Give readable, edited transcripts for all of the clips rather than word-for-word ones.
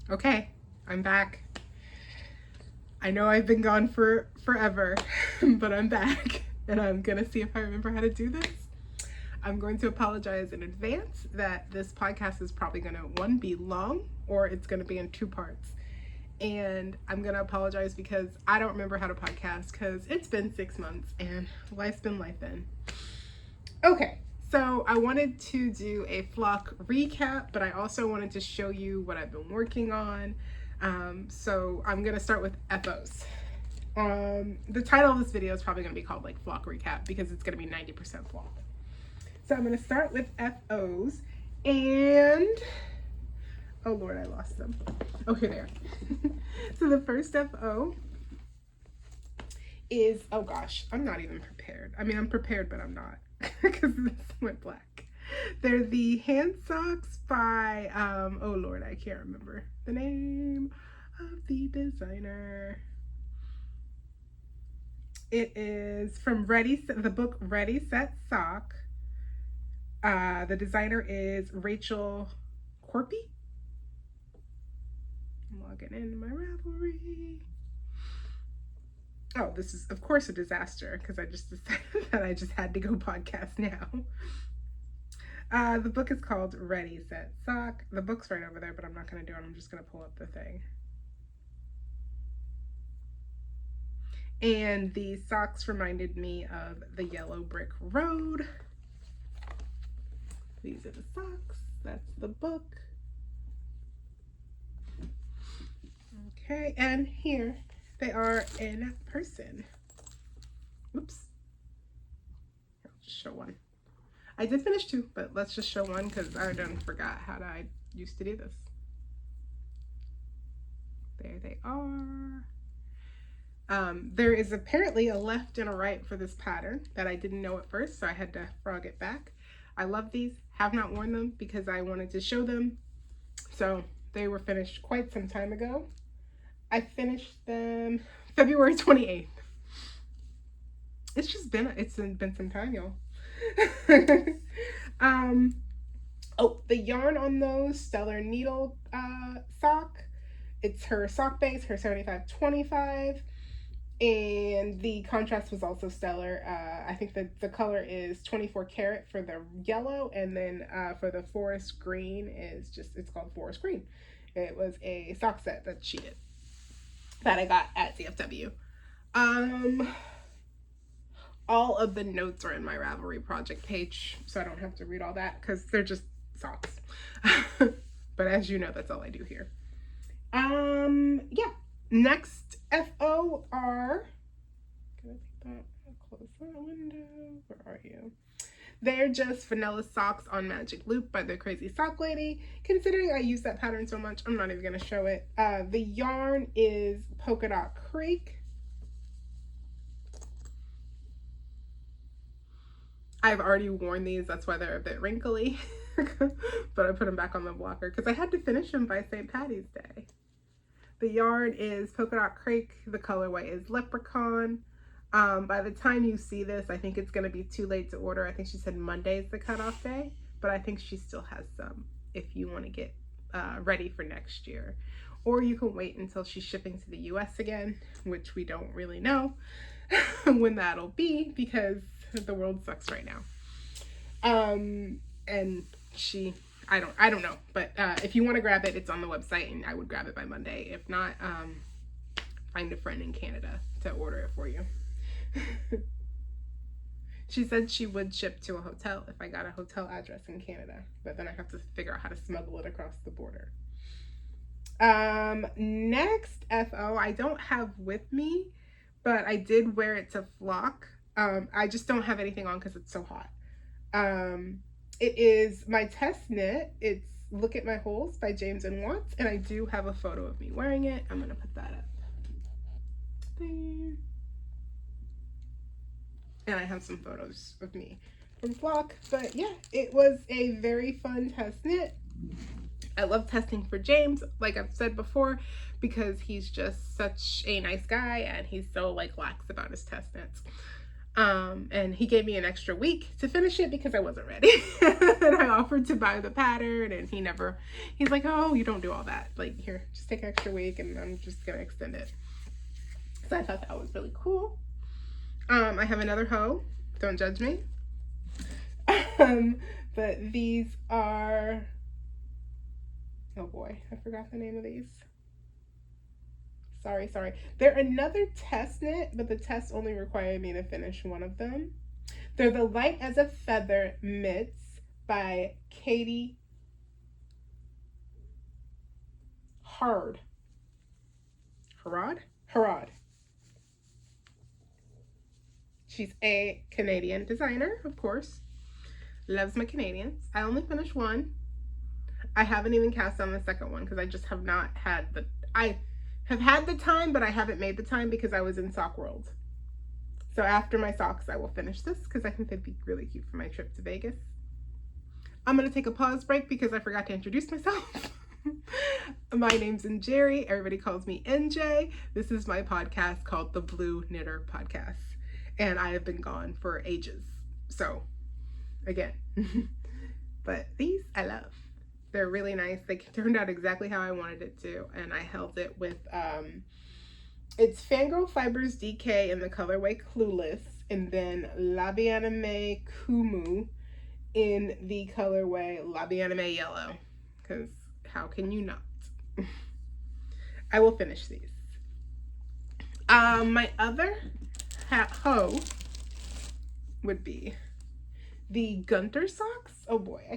Okay, I'm back. I know I've been gone for forever, but I'm back and I'm gonna see if I remember how to do this. I'm going to apologize in advance that this podcast is probably gonna, one, be long, or it's gonna be in two parts. And I'm gonna apologize because I don't remember how to podcast because it's been 6 months and life's been life in. Okay, so I wanted to do a flock recap, but I also wanted to show you what I've been working on. So I'm gonna start with FOs. The title of this video is probably gonna be called like flock recap because it's gonna be 90% flock. So I'm gonna start with FOs, and oh Lord, I lost them. Oh, here they are. So the first FO is, oh gosh, I'm not even prepared. I mean, I'm prepared, but I'm not because this went black. They're the hand socks by, oh Lord, I can't remember the name of the designer. It is from the book Ready, Set, Sock. The designer is Rachel Corpy. I'm logging into my Ravelry. Oh, this is, of course, a disaster because I just decided that I just had to go podcast now. The book is called Ready, Set, Sock. The book's right over there, but I'm not going to do it. I'm just going to pull up the thing. And the socks reminded me of the Yellow Brick Road. These are the socks. That's the book. Okay, and here they are in person. Oops. I'll just show one. I did finish two, but let's just show one because I done forgot how I used to do this. There they are. There is apparently a left and a right for this pattern that I didn't know at first, so I had to frog it back. I love these. Have not worn them because I wanted to show them. So they were finished quite some time ago. I finished them February 28th. It's been some time, y'all. Oh, the yarn on those, Stellar Needle sock. It's her sock base, her 7525. And the contrast was also stellar. I think that the color is 24 karat for the yellow, and then for the forest green it's called forest green. It was a sock set that she did that I got at DFW. All of the notes are in my Ravelry project page, so I don't have to read all that because they're just socks. But as you know, that's all I do here. Yeah. Next FO are, can I take that? Close that window. Where are you? They're just vanilla socks on Magic Loop by the Crazy Sock Lady. Considering I use that pattern so much, I'm not even going to show it. The yarn is Polka Dot Creek. I've already worn these, that's why they're a bit wrinkly. But I put them back on the blocker because I had to finish them by St. Patty's Day. The yarn is Polka Dot Creek. The colorway is Leprechaun. By the time you see this, I think it's going to be too late to order. I think she said Monday is the cutoff day, but I think she still has some if you want to get ready for next year. Or you can wait until she's shipping to the US again, which we don't really know when that'll be because the world sucks right now. And I don't know, but if you want to grab it, it's on the website, and I would grab it by Monday. If not, find a friend in Canada to order it for you. She said she would ship to a hotel if I got a hotel address in Canada, but then I have to figure out how to smuggle it across the border. Next FO, I don't have with me, but I did wear it to flock. I just don't have anything on because it's so hot. It is my test knit. It's Look at My Holes by James and Watts, and I do have a photo of me wearing it. I'm gonna put that up there. And I have some photos of me from flock. But yeah, it was a very fun test knit. I love testing for James, like I've said before, because he's just such a nice guy and he's so like lax about his test knits. And he gave me an extra week to finish it because I wasn't ready. And I offered to buy the pattern, and he's like, oh, you don't do all that. Like, here, just take an extra week and I'm just gonna extend it. So I thought that was really cool. I have another hoe. Don't judge me. But these are, oh boy, I forgot the name of these. Sorry. They're another test knit, but the test only required me to finish one of them. They're the Light as a Feather mitts by Katie Harrod. She's a Canadian designer, of course. Loves my Canadians. I only finished one. I haven't even cast on the second one because I just have not had I have had the time, but I haven't made the time because I was in Sock World. So after my socks, I will finish this because I think they'd be really cute for my trip to Vegas. I'm going to take a pause break because I forgot to introduce myself. My name's Jerry. Everybody calls me NJ. This is my podcast called The Blue Knitter Podcast. And I have been gone for ages. So, again. But these I love. They're really nice. They turned out exactly how I wanted it to. And I held it with, it's Fangirl Fibers DK in the colorway Clueless. And then Labianime Kumu in the colorway Labianime Yellow. Because how can you not? I will finish these. My other hoe would be the Gunter socks. Oh boy, I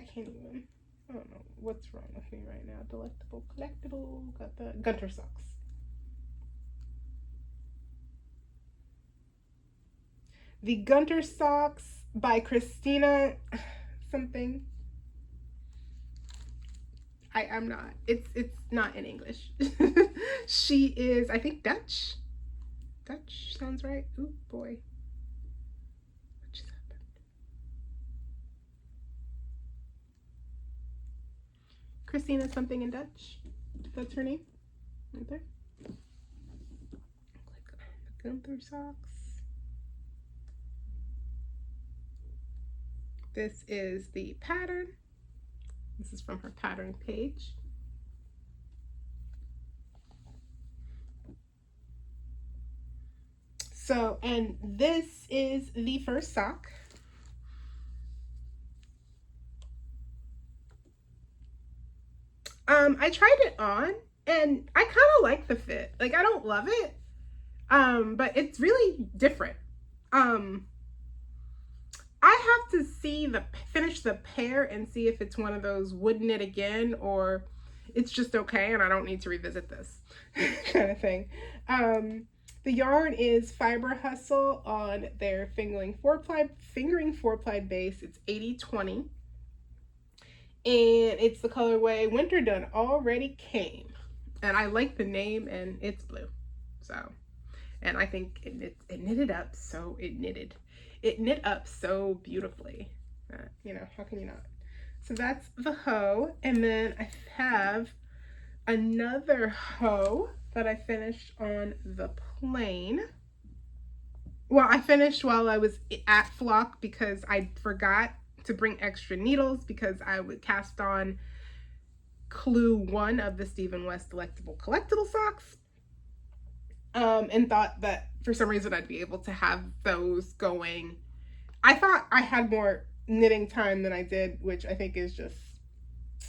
don't know what's wrong with me right now. Delectable, collectible, got the Gunter socks. The Gunter socks by Christina something. I'm not. It's not in English. She is, I think, Dutch. Dutch sounds right. Ooh, boy. What just happened? Christina something in Dutch. That's her name. Right there. Click on the Gunther socks. This is the pattern. This is from her pattern page. So, and this is the first sock. I tried it on and I kind of like the fit. Like, I don't love it. But it's really different. I have to finish the pair and see if it's one of those would knit again or it's just okay and I don't need to revisit this kind of thing. The yarn is Fiber Hustle on their fingering 4-ply base. It's 80/20. And it's the colorway Winter Done Already Came. And I like the name and it's blue. So, and I think it knitted up so it knit up so beautifully. You know, how can you not? So that's the hoe. And then I have another hoe that I finished on the plain. Well, I finished while I was at Flock because I forgot to bring extra needles because I would cast on Clue 1 of the Stephen West Delectable Collectible socks. And thought that for some reason I'd be able to have those going. I thought I had more knitting time than I did, which I think is just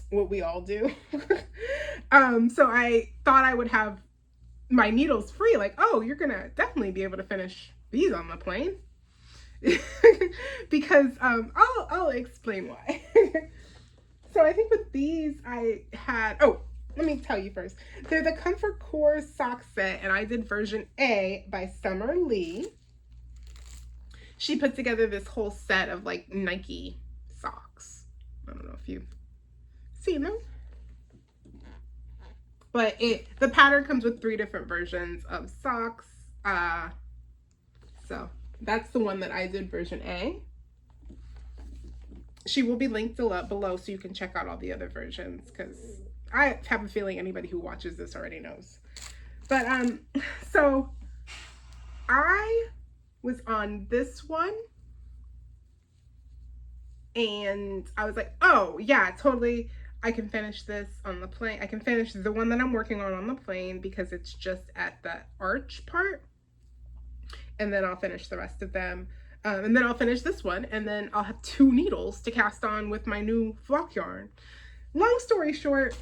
what we all do. So I thought I would have my needles free. Like, oh, you're gonna definitely be able to finish these on the plane. Because I'll explain why. So I think with these I had, let me tell you first. They're the Comfort Core sock set, and I did version A by Summer Lee. She put together this whole set of like Nike socks. I don't know if you've seen them. But the pattern comes with 3 different versions of socks. So that's the one that I did, version A. She will be linked below so you can check out all the other versions, because I have a feeling anybody who watches this already knows. But so I was on this one. And I was like, oh yeah, totally. I can finish this on the plane. I can finish the one that I'm working on the plane because it's just at the arch part. And then I'll finish the rest of them. And then I'll finish this one, and then I'll have 2 needles to cast on with my new flock yarn. Long story short,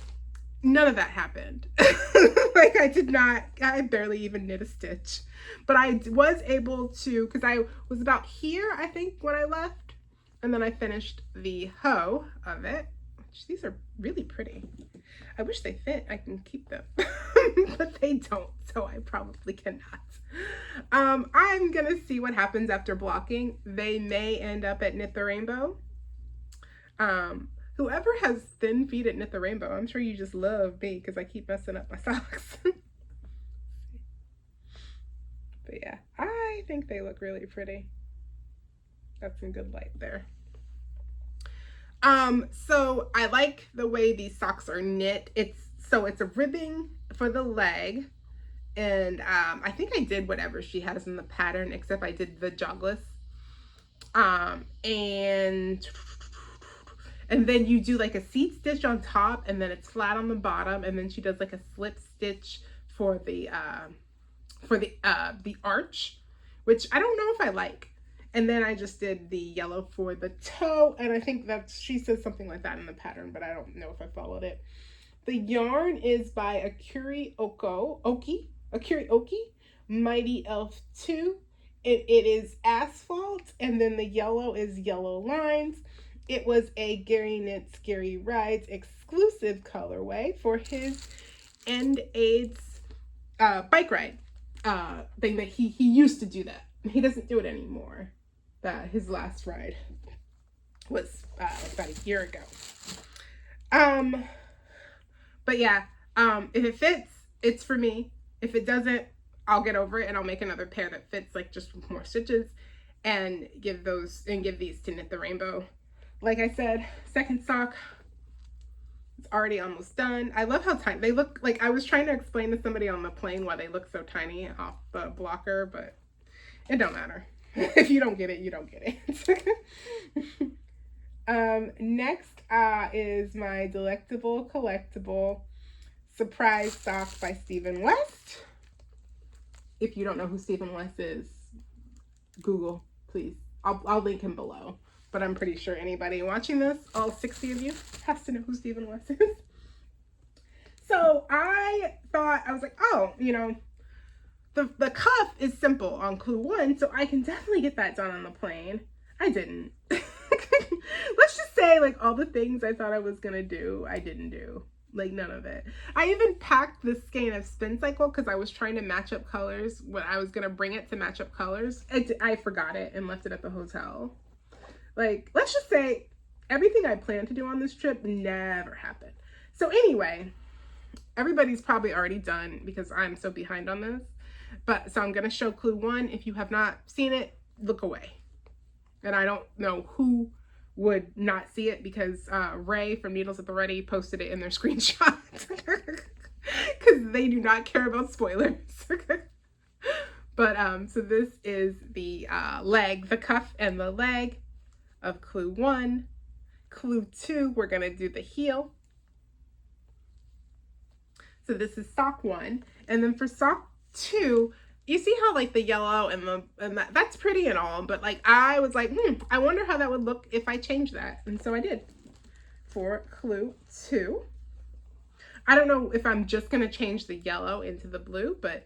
none of that happened. Like I barely even knit a stitch. But I was able to, because I was about here, I think, when I left. And then I finished the hoe of it. Which, these are really pretty. I wish they fit. I can keep them. But they don't, so I probably cannot. I'm gonna see what happens after blocking. They may end up at Knit the Rainbow. Whoever has thin feet at Knit the Rainbow, I'm sure you just love me because I keep messing up my socks. But yeah, I think they look really pretty. That's some good light there. So I like the way these socks are knit. It's a ribbing for the leg. And I think I did whatever she has in the pattern, except I did the jogless. And then you do like a seat stitch on top, and then it's flat on the bottom, and then she does like a slip stitch for the arch, which I don't know if I like. And then I just did the yellow for the toe, and I think she says something like that in the pattern, but I don't know if I followed it. The yarn is by Akuri Oki, Mighty Elf 2. It is Asphalt, and then the yellow is Yellow Lines. It was a Gary Knits Gary Rides exclusive colorway for his End AIDS bike ride thing that he used to do that. He doesn't do it anymore. His last ride was about a year ago. But yeah, if it fits, it's for me. If it doesn't, I'll get over it and I'll make another pair that fits, like just with more stitches, and give these to Knit the Rainbow. Like I said, second sock, it's already almost done. I love how tiny they look. Like, I was trying to explain to somebody on the plane why they look so tiny off the blocker, but it don't matter. If you don't get it, you don't get it. Next is my Delectable Collectible Surprise Sock by Stephen West. If you don't know who Stephen West is, Google, please. I'll link him below. But I'm pretty sure anybody watching this, all 60 of you, has to know who Stephen West is. So I was like, oh, you know, the cuff is simple on Clue 1, so I can definitely get that done on the plane. I didn't. Let's just say, like, all the things I thought I was gonna do, I didn't do. Like, none of it. I even packed this skein of Spin Cycle because I was trying to match up colors when I was gonna bring it to match up colors. I forgot it and left it at the hotel. Like, let's just say everything I planned to do on this trip never happened. So anyway, everybody's probably already done because I'm so behind on this. But so I'm going to show Clue 1. If you have not seen it, look away. And I don't know who would not see it because Ray from Needles at the Ready posted it in their screenshot. Because they do not care about spoilers. But so this is the leg, the cuff and the leg of Clue 1. Clue 2, we're going to do the heel. So this is sock 1. And then for sock 2, you see how like the yellow and that's pretty and all, but like I was like, I wonder how that would look if I changed that. And so I did for Clue 2. I don't know if I'm just going to change the yellow into the blue, but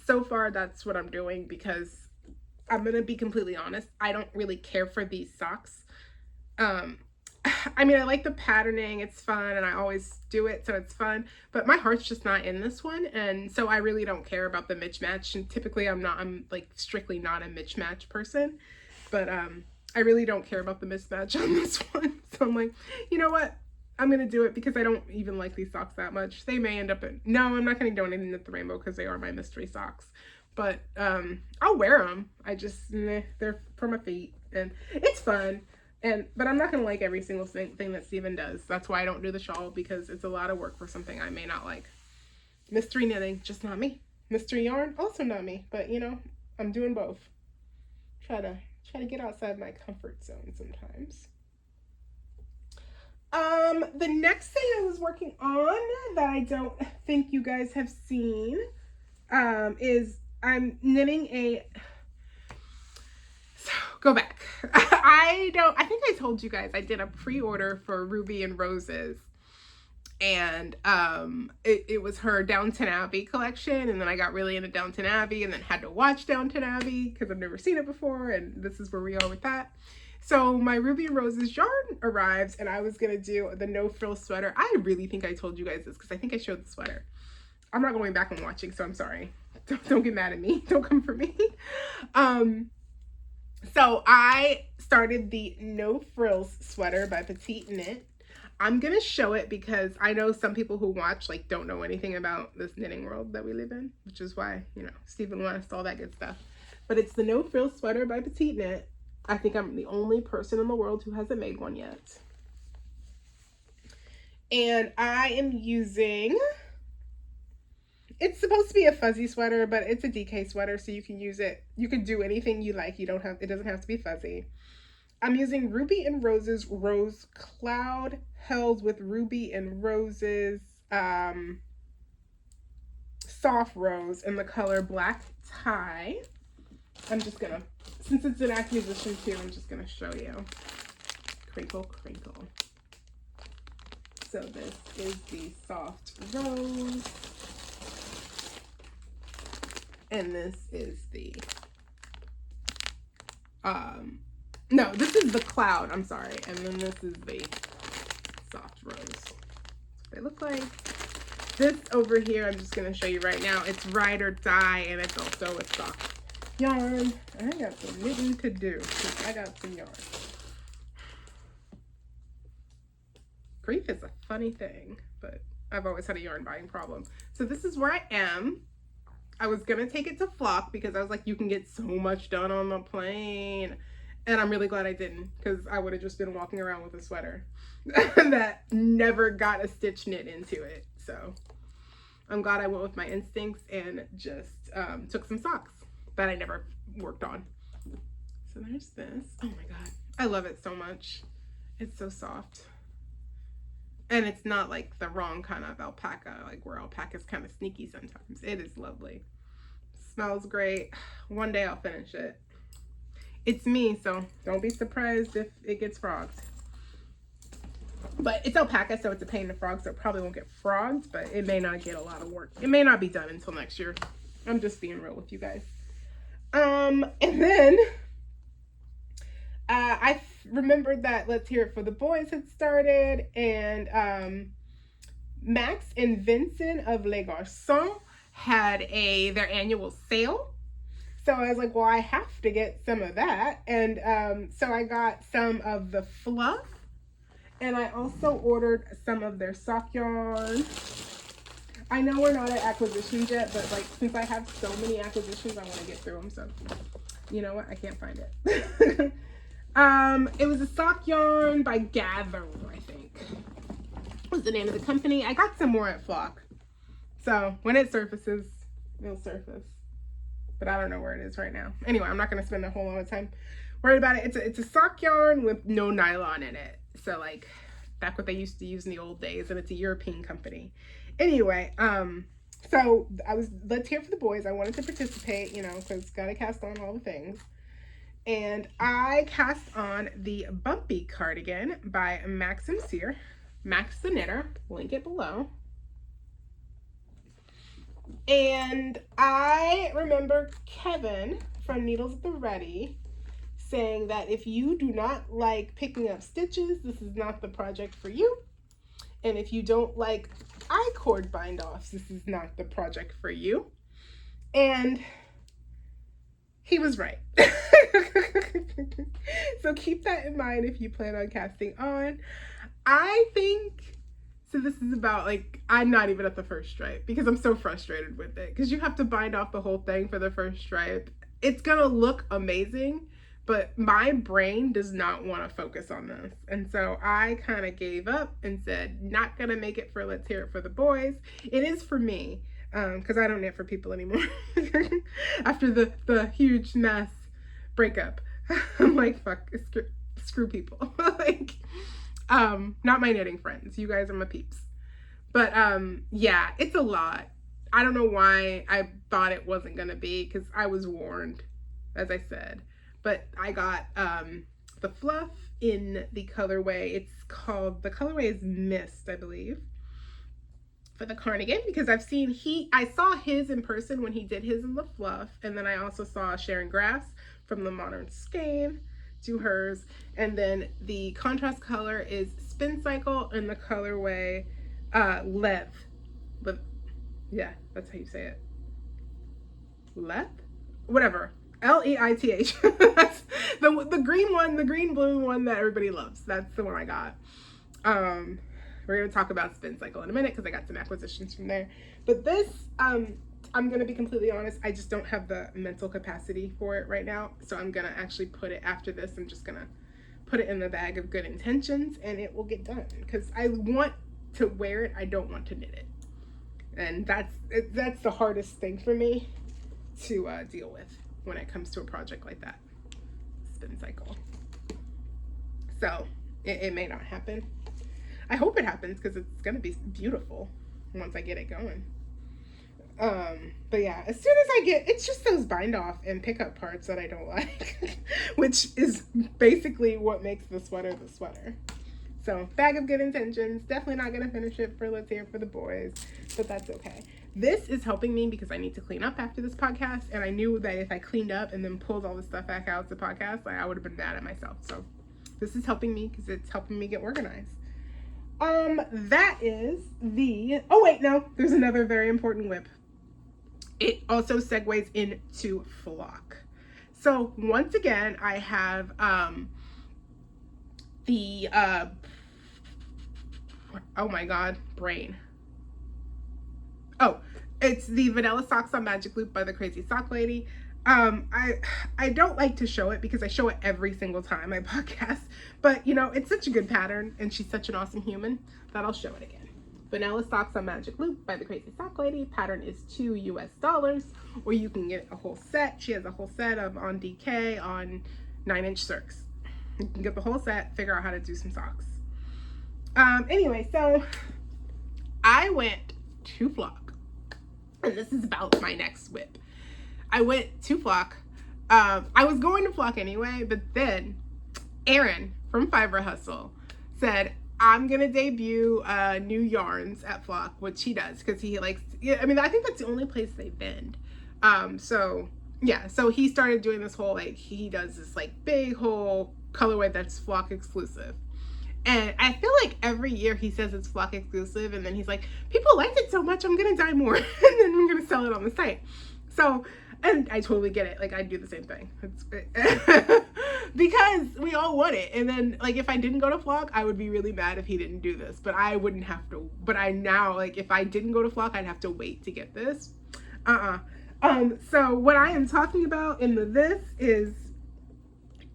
so far that's what I'm doing because I'm going to be completely honest. I don't really care for these socks. I mean, I like the patterning, it's fun, and I always do it, so it's fun, but my heart's just not in this one, and so I really don't care about the mismatch, and typically I'm like strictly not a mismatch person, but I really don't care about the mismatch on this one, so I'm like, you know what, I'm gonna do it because I don't even like these socks that much. They may end up no, I'm not gonna do anything with the rainbow because they are my mystery socks, but I'll wear them. I just, they're for my feet, and it's fun. But I'm not going to like every single thing that Steven does. That's why I don't do the shawl, because it's a lot of work for something I may not like. Mystery knitting, just not me. Mystery yarn, also not me. But, you know, I'm doing both. try to get outside my comfort zone sometimes. The next thing I was working on that I don't think you guys have seen is I'm knitting a, so go back. I think I told you guys I did a pre-order for Ruby and Roses, and it was her Downton Abbey collection, and then I got really into Downton Abbey and then had to watch Downton Abbey because I've never seen it before, and this is where we are with that. So my Ruby and Roses yarn arrives, and I was gonna do the no frill sweater. I really think I told you guys this because I think I showed the sweater. I'm not going back and watching, so I'm sorry. Don't get mad at me. Don't come for me. So I started the No Frills sweater by Petite Knit. I'm going to show it because I know some people who watch like don't know anything about this knitting world that we live in, which is why, you know, Stephen West, all that good stuff. But it's the No Frills sweater by Petite Knit. I think I'm the only person in the world who hasn't made one yet. And I am using, it's supposed to be a fuzzy sweater, but it's a DK sweater, so you can use it. You can do anything you like. It doesn't have to be fuzzy. I'm using Ruby and Roses Rose Cloud held with Ruby and Roses soft rose in the color Black Tie. I'm just gonna, since it's an acquisition too, I'm just gonna show you. Crinkle, crinkle. So this is the soft rose. And this is the, no, this is the cloud, I'm sorry. And then this is the soft rose. That's what they look like. This over here, I'm just gonna show you right now. It's ride or die, and it's also a soft yarn. I got some knitting to do, because I got some yarn. Grief is a funny thing, but I've always had a yarn buying problem. So this is where I am. I was gonna take it to Flock because I was like, you can get so much done on the plane. And I'm really glad I didn't, because I would have just been walking around with a sweater that never got a stitch knit into it. So I'm glad I went with my instincts and just took some socks that I never worked on. So there's this. Oh my God, I love it so much. It's so soft. And it's not like the wrong kind of alpaca, like where alpaca is kind of sneaky sometimes. It is lovely. Smells great. One day I'll finish it. It's me, so don't be surprised if it gets frogged. But it's alpaca, so it's a pain to frog, so it probably won't get frogged, but it may not get a lot of work. It may not be done until next year. I'm just being real with you guys. And then I remembered that Let's Hear It for the Boys had started, and Max and Vincent of Les Garçons had their annual sale. So I was like, well, I have to get some of that. And so I got some of the fluff, and I also ordered some of their sock yarn. I know we're not at acquisitions yet, but like since I have so many acquisitions, I want to get through them. So you know what? I can't find it. It was a sock yarn by Gather, I think was the name of the company. I got some more at Flock. So when it surfaces, it'll surface. But I don't know where it is right now. Anyway, I'm not going to spend a whole lot of time worried about it. It's a sock yarn with no nylon in it. So like back what they used to use in the old days, and it's a European company. Anyway, so Let's Hear It for the Boys. I wanted to participate, you know, because gotta cast on all the things. And I cast on the Bumpy cardigan by Max and Sear. Max the Knitter, link it below. And I remember Kevin from Needles at the Ready saying that if you do not like picking up stitches, this is not the project for you. And if you don't like I-cord bind-offs, this is not the project for you. And he was right. So keep that in mind if you plan on casting on. I think, so this is about like, I'm not even at the first stripe because I'm so frustrated with it. Because you have to bind off the whole thing for the first stripe. It's gonna look amazing, but my brain does not want to focus on this. And so I kind of gave up and said, not gonna make it for Let's Hear It for the Boys. It is for me, because I don't knit for people anymore. After the huge mess break up. I'm like, fuck, screw people. Like, not my knitting friends. You guys are my peeps. But yeah, it's a lot. I don't know why I thought it wasn't gonna be, because I was warned, as I said. But I got the fluff in the colorway. It's called, the colorway is Mist, I believe, for the cardigan, because I saw his in person when he did his in the fluff, and then I also saw Sharon Grass from the Modern Skein do hers, and then the contrast color is Spin Cycle in the colorway Lev. Yeah, that's how you say it. Lev? Whatever. Leith. That's the green one, the green blue one that everybody loves. That's the one I got. We're gonna talk about Spin Cycle in a minute because I got some acquisitions from there. But this, I'm gonna be completely honest, I just don't have the mental capacity for it right now. So I'm gonna actually put it after this. I'm just gonna put it in the bag of good intentions and it will get done, because I want to wear it. I don't want to knit it. And that's the hardest thing for me to deal with when it comes to a project like that. Spin Cycle. So it may not happen. I hope it happens, because it's gonna be beautiful once I get it going. But yeah, as soon as it's just those bind off and pickup parts that I don't like, which is basically what makes the sweater the sweater. So bag of good intentions. Definitely not gonna finish it for Let's Hear for the boys, but that's okay. This is helping me because I need to clean up after this podcast, and I knew that if I cleaned up and then pulled all the stuff back out of the podcast, I would have been mad at myself. So this is helping me because it's helping me get organized. That is oh wait, no, there's another very important whip. It also segues into flock. So once again, I have the oh my god, brain. Oh, it's the Vanilla Socks on Magic Loop by the Crazy Sock Lady. I don't like to show it because I show it every single time I podcast, but you know, it's such a good pattern and she's such an awesome human that I'll show it again. Vanilla Socks on Magic Loop by the Crazy Sock Lady. Pattern is $2 US, or you can get a whole set. She has a whole set of on DK on 9-inch circs. You can get the whole set, figure out how to do some socks. Anyway, so I went to Flock, and this is about my next whip. I went to Flock. I was going to Flock anyway, but then Aaron from Fiber Hustle said, I'm gonna debut new yarns at Flock, which he does because he likes, I mean, I think that's the only place they vend. So yeah, so he started doing this whole, like, he does this like big whole colorway that's Flock exclusive. And I feel like every year he says it's Flock exclusive, and then he's like, people liked it so much, I'm gonna dye more, and then I'm gonna sell it on the site. So, and I totally get it. Like, I do the same thing. Because we all want it. And then, like, if I didn't go to Flock, I would be really mad if he didn't do this. But I wouldn't have to. But I now, like, if I didn't go to Flock, I'd have to wait to get this. So what I am talking about in this is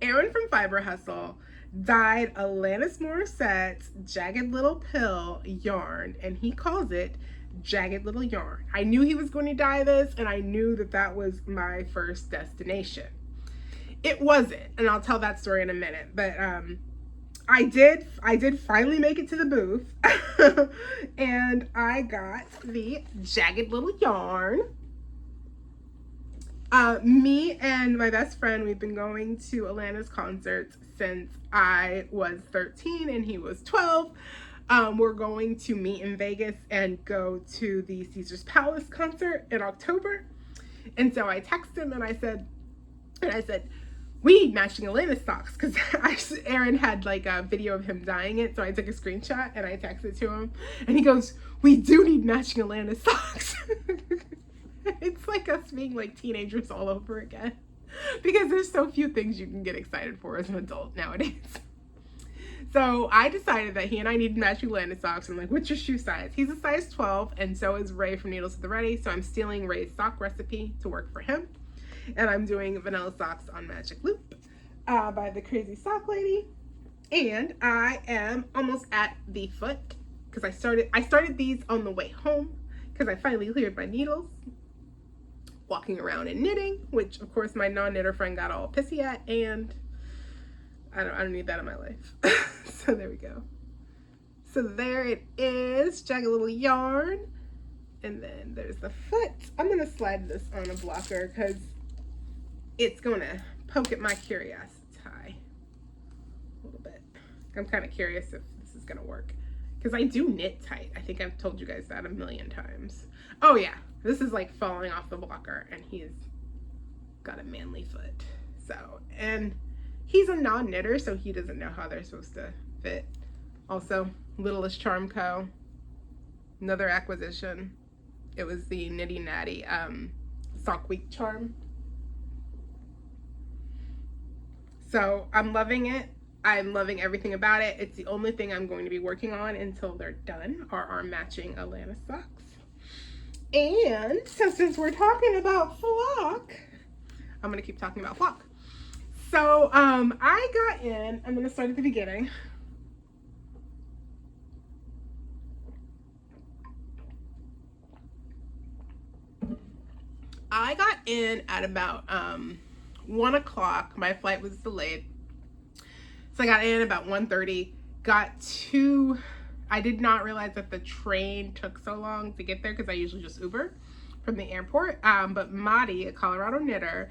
Aaron from Fiber Hustle dyed Alanis Morissette's Jagged Little Pill yarn, and he calls it Jagged Little Yarn. I knew he was going to dye this, and I knew that that was my first destination. It wasn't, and I'll tell that story in a minute, but I did finally make it to the booth and I got the Jagged Little Yarn. Me and my best friend, we've been going to Alana's concerts since I was 13 and he was 12. We're going to meet in Vegas and go to the Caesar's Palace concert in October. And so I texted him and I said, we need matching Alana's socks, because Aaron had like a video of him dyeing it. So I took a screenshot and I texted to him and he goes, we do need matching Alana's socks. It's like us being like teenagers all over again, because there's so few things you can get excited for as an adult nowadays. So I decided that he and I needed matching Alana socks. I'm like, what's your shoe size? He's a size 12, and so is Ray from Needles to the Ready. So I'm stealing Ray's sock recipe to work for him. And I'm doing Vanilla Socks on Magic Loop by the Crazy Sock Lady. And I am almost at the foot, because I started these on the way home, because I finally cleared my needles. walking around and knitting, which of course my non-knitter friend got all pissy at, and I don't need that in my life. So there we go. So there it is, jagged little yarn. And then there's the foot. I'm gonna slide this on a blocker because it's gonna poke at my curiosity a little bit. I'm kind of curious if this is gonna work because I do knit tight. I think I've told you guys that a million times. Oh yeah, this is like falling off the blocker, and he's got a manly foot. So, and he's a non-knitter, so he doesn't know how they're supposed to fit. Also, Littlest Charm Co. Another acquisition. It was the Nitty Natty Sock Week charm. So I'm loving it. I'm loving everything about it. It's the only thing I'm going to be working on until they're done are our matching Atlanta socks. And so since we're talking about flock, I'm going to keep talking about flock. So I got in, I'm going to start at the beginning. I got in at about 1 o'clock. My flight was delayed. So I got in about 1:30. I did not realize that the train took so long to get there because I usually just Uber from the airport. But Maddie, a Colorado knitter,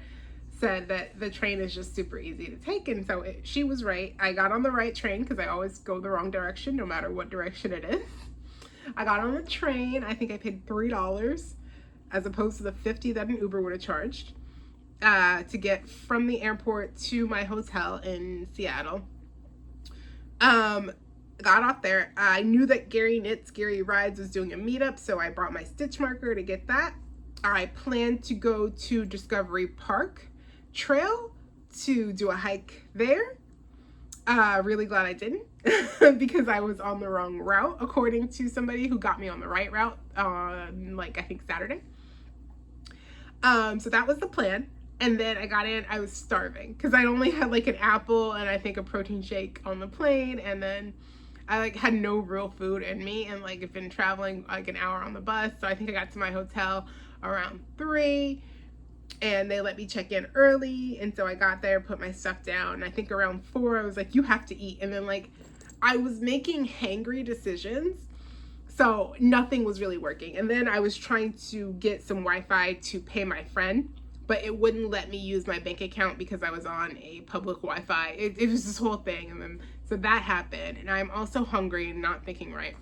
said that the train is just super easy to take. And so she was right. I got on the right train because I always go the wrong direction no matter what direction it is. I got on the train. I think I paid $3 as opposed to the $50 that an Uber would have charged to get from the airport to my hotel in Seattle. Got off there. I knew that Gary Knits, Gary Rides was doing a meetup, so I brought my stitch marker to get that. I planned to go to Discovery Park Trail to do a hike there. Really glad I didn't because I was on the wrong route, according to somebody who got me on the right route on, like, I think Saturday. So that was the plan. And then I got in, I was starving because I only had like an apple and I think a protein shake on the plane. And then I like had no real food in me and like I've been traveling like an hour on the bus. So I think I got to my hotel around 3 and they let me check in early. And so I got there, put my stuff down. And I think around 4, I was like, you have to eat. And then like I was making hangry decisions. So nothing was really working. And then I was trying to get some Wi-Fi to pay my friend, but it wouldn't let me use my bank account because I was on a public Wi-Fi. It was this whole thing. And then, so that happened. And I'm also hungry and not thinking right.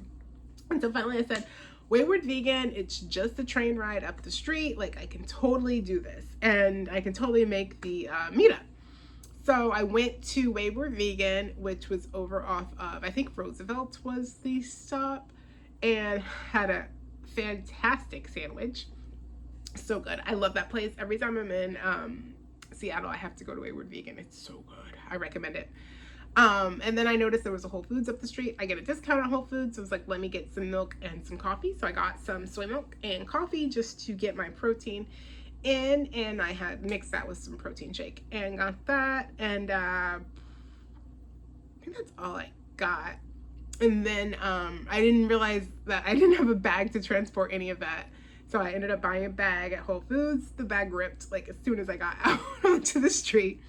And so finally I said, Wayward Vegan, it's just a train ride up the street. Like I can totally do this and I can totally make the meetup. So I went to Wayward Vegan, which was over off of, I think Roosevelt was the stop, and had a fantastic sandwich. So good. I love that place. Every time I'm in Seattle, I have to go to Wayward Vegan. It's so good. I recommend it. And then I noticed there was a Whole Foods up the street. I get a discount on Whole Foods. So I was like, let me get some milk and some coffee. So I got some soy milk and coffee just to get my protein in. And I had mixed that with some protein shake and got that. And I think that's all I got. And then I didn't realize that I didn't have a bag to transport any of that. So I ended up buying a bag at Whole Foods. The bag ripped like as soon as I got out onto the street.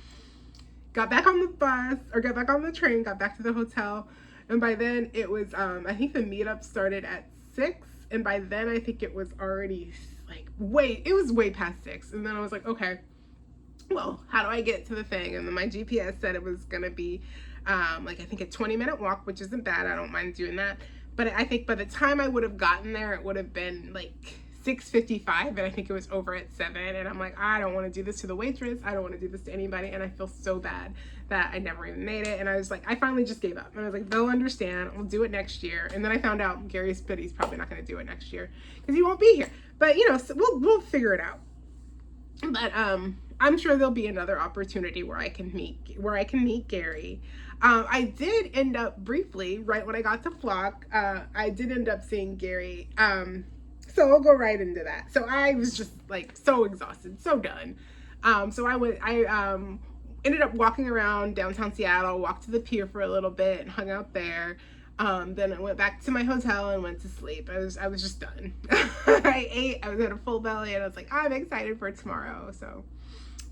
Got back on the bus, or got back on the train, got back to the hotel. And by then it was, I think the meetup started at 6. And by then I think it was already like it was way past 6. And then I was like, okay, well, how do I get to the thing? And then my GPS said it was gonna be like, I think a 20-minute walk, which isn't bad. I don't mind doing that. But I think by the time I would have gotten there, it would have been like 6:55, and I think it was over at 7. And I'm like, I don't want to do this to the waitress. I don't want to do this to anybody. And I feel so bad that I never even made it. And I was like, I finally just gave up. And I was like, they'll understand. I'll do it next year. And then I found out Gary's Spitty's probably not going to do it next year because he won't be here. But you know, so we'll figure it out. But I'm sure there'll be another opportunity where I can meet Gary. I did end up briefly, right when I got to Flock, I did end up seeing Gary. So I'll go right into that. So I was just like so exhausted, so done. So I ended up walking around downtown Seattle, walked to the pier for a little bit and hung out there. Then I went back to my hotel and went to sleep. I was just done. I ate, I was at a full belly, and I was like, I'm excited for tomorrow. So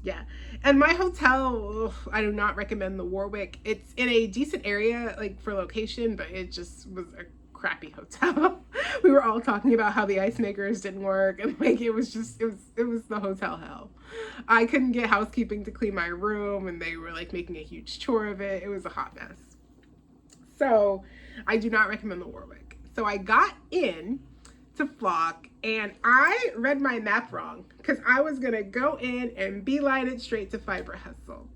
yeah. And my hotel, ugh, I do not recommend the Warwick. It's in a decent area, like for location, but it just was a crappy hotel. We were all talking about how the ice makers didn't work, and like it was the hotel hell. I couldn't get housekeeping to clean my room, and they were like making a huge chore of it. It was a hot mess. So I do not recommend the Warwick. So I got in to Flock, and I read my map wrong because I was gonna go in and beeline it straight to Fiber Hustle.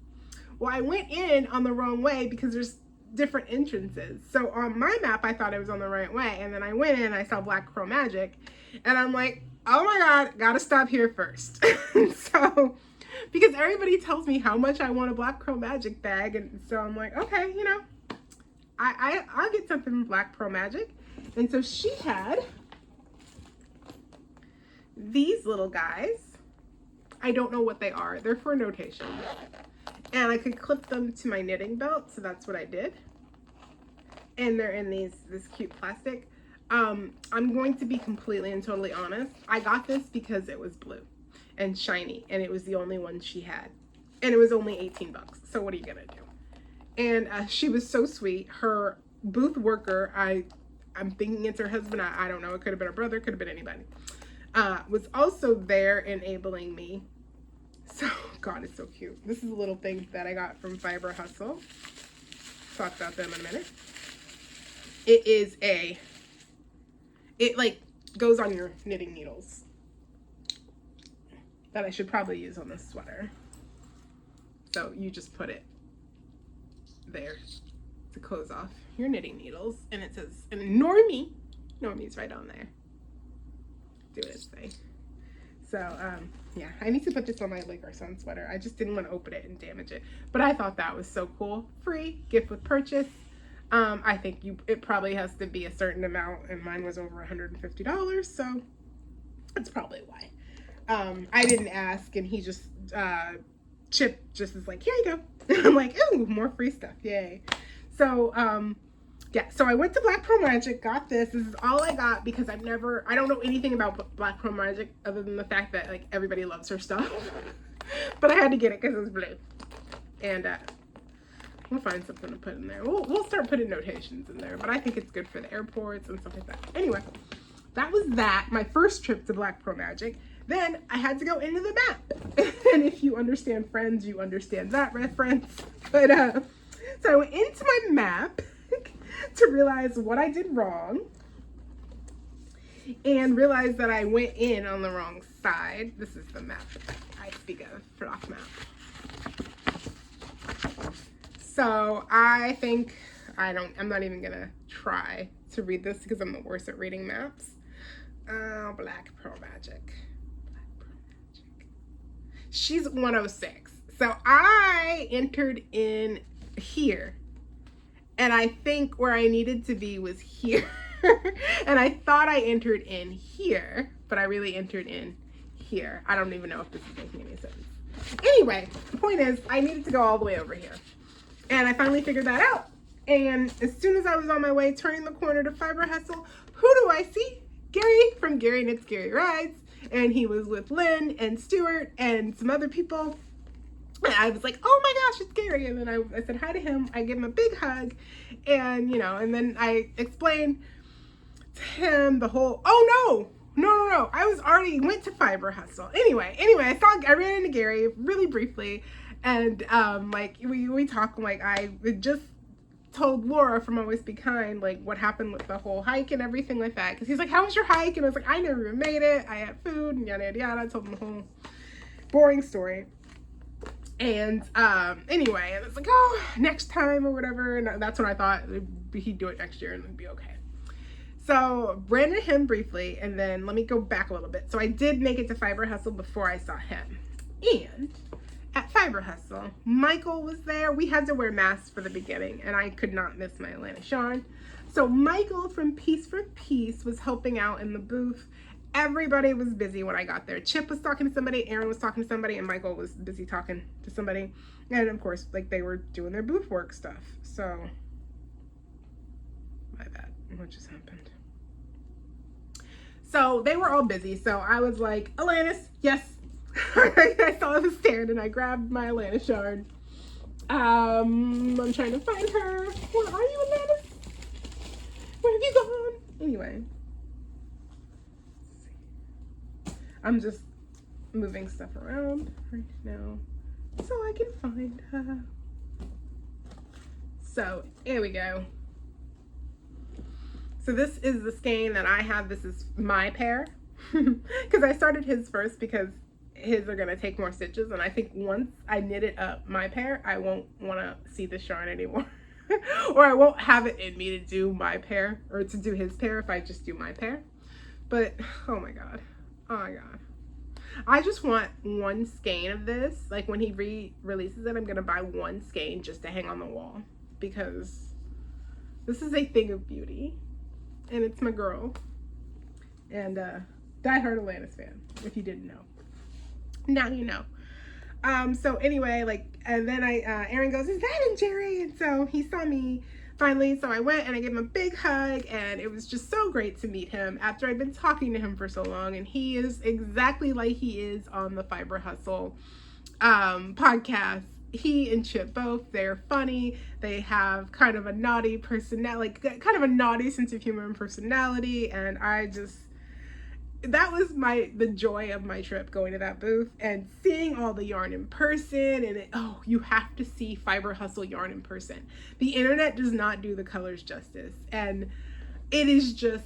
Well, I went in on the wrong way because there's different entrances. So on my map, I thought I was on the right way, and then I went in, I saw Black Crow Magic, and I'm like, oh my God, gotta stop here first. So, because everybody tells me how much I want a Black Crow Magic bag, and so I'm like, okay, you know, I'll get something from Black Pearl Magic. And so she had these little guys. I don't know what they are. They're for notation. And I could clip them to my knitting belt, so that's what I did. And they're in this cute plastic. I'm going to be completely and totally honest. I got this because it was blue and shiny, and it was the only one she had. And it was only 18 bucks. So what are you gonna do? And she was so sweet. Her booth worker, I'm thinking it's her husband. I don't know. It could have been a brother. Could have been anybody. Was also there enabling me. So, God, it's so cute. This is a little thing that I got from Fiber Hustle. Talk about them in a minute. It like goes on your knitting needles. That I should probably use on this sweater. So you just put it there to close off your knitting needles, and it says, and Normie's right on there. Do its thing. So yeah, I need to put this on my Lake Garçon sweater. I just didn't want to open it and damage it, but I thought that was so cool. Free gift with purchase. I think it probably has to be a certain amount, and mine was over $150, so that's probably why. I didn't ask, and he just Chip just is like, here you go. I'm like, ooh, more free stuff, yay. So yeah, so I went to Black Pearl Magic, got this. This is all I got because I don't know anything about Black Pearl Magic other than the fact that like everybody loves her stuff. But I had to get it because it was blue. And we'll find something to put in there. We'll start putting notations in there, but I think it's good for the airports and stuff like that. Anyway, that was that, my first trip to Black Pearl Magic. Then I had to go into the map. And if you understand Friends, you understand that reference. But so I went into my map to realize what I did wrong, and realized that I went in on the wrong side. This is the map I speak of, Flock map. So I think I'm not even gonna try to read this because I'm the worst at reading maps. Black Pearl Magic. She's 106. So I entered in here. And I think where I needed to be was here. And I thought I entered in here, but I really entered in here. I don't even know if this is making any sense. Anyway, the point is I needed to go all the way over here. And I finally figured that out. And as soon as I was on my way, turning the corner to Fiber Hustle, who do I see? Gary from Gary Knits, Gary Rides. And he was with Lynn and Stuart and some other people. And I was like, oh my gosh, it's Gary. And then I said hi to him. I gave him a big hug. And, you know, and then I explained to him the whole, oh no. I went to Fiber Hustle. Anyway, I ran into Gary really briefly. And like we talked, like I just told Laura from Always Be Kind, like what happened with the whole hike and everything like that. Because he's like, how was your hike? And I was like, I never even made it. I had food and yada, yada, yada. I told him the whole boring story. And anyway, and it's like, oh, next time or whatever. And that's when I thought he'd do it next year and it'd be okay. So ran into him briefly, and then let me go back a little bit. So I did make it to Fiber Hustle before I saw him. And at Fiber Hustle, Michael was there. We had to wear masks for the beginning, and I could not miss my Atlanta Sean. So Michael from Piece for Peace was helping out in the booth. Everybody was busy when I got there. Chip was talking to somebody, Aaron was talking to somebody, and Michael was busy talking to somebody. And of course, like they were doing their booth work stuff. So my What just happened? So they were all busy. So I was like, Alanis, yes. I saw the stand and I grabbed my Alanis yard. I'm trying to find her. Where are you, Alanis? Where have you gone? Anyway. I'm just moving stuff around right now so I can find her. So here we go. So this is the skein that I have. This is my pair because I started his first because his are going to take more stitches, and I think once I knit it up my pair, I won't want to see the yarn anymore. Or I won't have it in me to do my pair or to do his pair if I just do my pair. But oh my god, I just want one skein of this. Like when he releases it, I'm gonna buy one skein just to hang on the wall because this is a thing of beauty and it's my girl. And diehard Alanis fan, if you didn't know. Now you know. So anyway, like, and then Aaron goes, is that in Jerry? And so he saw me finally, so I went and I gave him a big hug, and it was just so great to meet him after I'd been talking to him for so long. And he is exactly like he is on the Fiber Hustle podcast. He and Chip both, they're funny. They have kind of a naughty personality, like kind of a naughty sense of humor and personality. And that was the joy of my trip, going to that booth and seeing all the yarn in person. And you have to see Fiber Hustle yarn in person. The internet does not do the colors justice, and it is just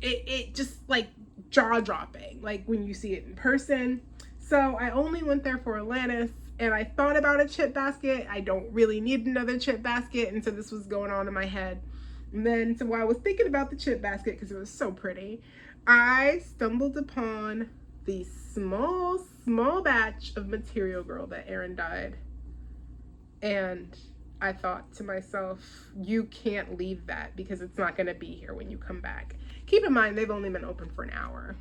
it just like jaw dropping, like when you see it in person. So I only went there for Alanis, and I thought about a chip basket. I don't really need another chip basket, and so this was going on in my head. And then so while I was thinking about the chip basket because it was so pretty, I stumbled upon the small batch of Material Girl that Aaron dyed. And I thought to myself, you can't leave that because it's not going to be here when you come back. Keep in mind, they've only been open for an hour.